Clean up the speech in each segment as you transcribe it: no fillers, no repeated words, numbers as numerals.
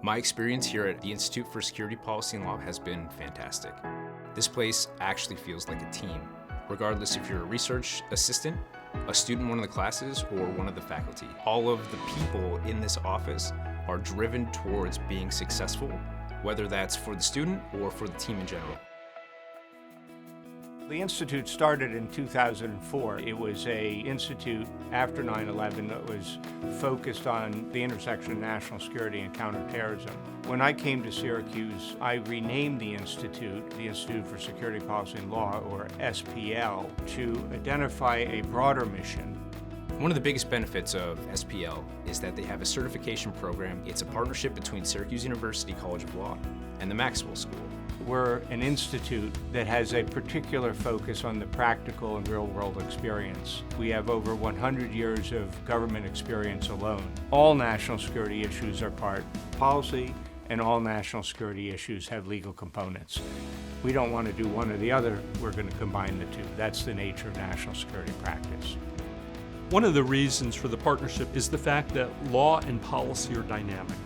My experience here at the Institute for Security Policy and Law has been fantastic. This place actually feels like a team, regardless if you're a research assistant, a student in one of the classes, or one of the faculty. All of the people in this office are driven towards being successful, whether that's for the student or for the team in general. The Institute started in 2004. It was an institute after 9/11 that was focused on the intersection of national security and counterterrorism. When I came to Syracuse, I renamed the Institute for Security Policy and Law, or SPL, to identify a broader mission. One of the biggest benefits of SPL is that they have a certification program. It's a partnership between Syracuse University College of Law and the Maxwell School. We're an institute that has a particular focus on the practical and real-world experience. We have over 100 years of government experience alone. All national security issues are part of policy, and all national security issues have legal components. We don't want to do one or the other. We're going to combine the two. That's the nature of national security practice. One of the reasons for the partnership is the fact that law and policy are dynamic,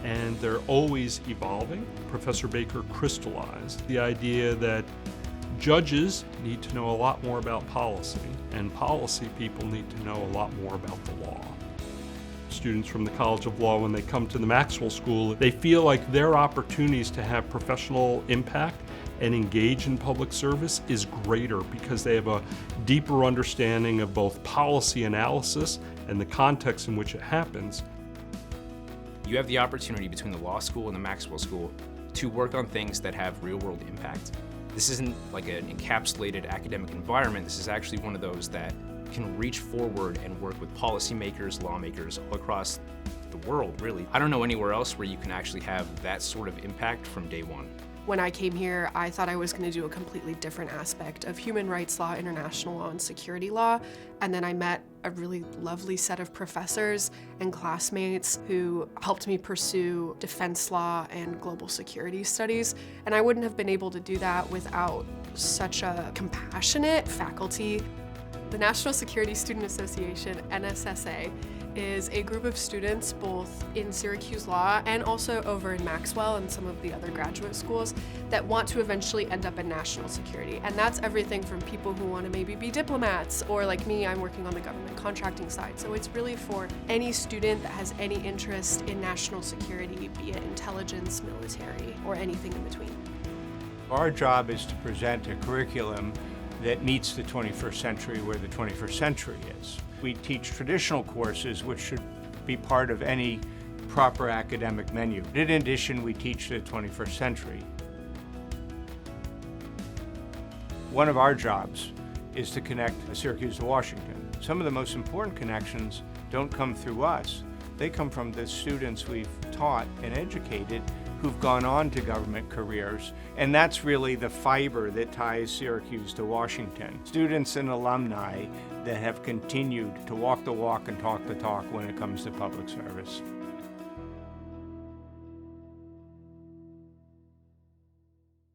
and they're always evolving. Professor Baker crystallized the idea that judges need to know a lot more about policy, and policy people need to know a lot more about the law. Students from the College of Law, when they come to the Maxwell School, they feel like their opportunities to have professional impact and engage in public service is greater because they have a deeper understanding of both policy analysis and the context in which it happens. You have the opportunity between the law school and the Maxwell School to work on things that have real-world impact. This isn't like an encapsulated academic environment. This is actually one of those that can reach forward and work with policymakers, lawmakers all across the world, really. I don't know anywhere else where you can actually have that sort of impact from day one. When I came here, I thought I was going to do a completely different aspect of human rights law, international law, and security law. And then I met a really lovely set of professors and classmates who helped me pursue defense law and global security studies. And I wouldn't have been able to do that without such a compassionate faculty. The National Security Student Association, NSSA, is a group of students both in Syracuse Law and also over in Maxwell and some of the other graduate schools that want to eventually end up in national security. And that's everything from people who want to maybe be diplomats, or like me, I'm working on the government contracting side. So it's really for any student that has any interest in national security, be it intelligence, military, or anything in between. Our job is to present a curriculum that meets the 21st century where the 21st century is. We teach traditional courses which should be part of any proper academic menu. In addition, we teach the 21st century. One of our jobs is to connect Syracuse to Washington. Some of the most important connections don't come through us. They come from the students we've taught and educated who've gone on to government careers, and that's really the fiber that ties Syracuse to Washington. Students and alumni that have continued to walk the walk and talk the talk when it comes to public service.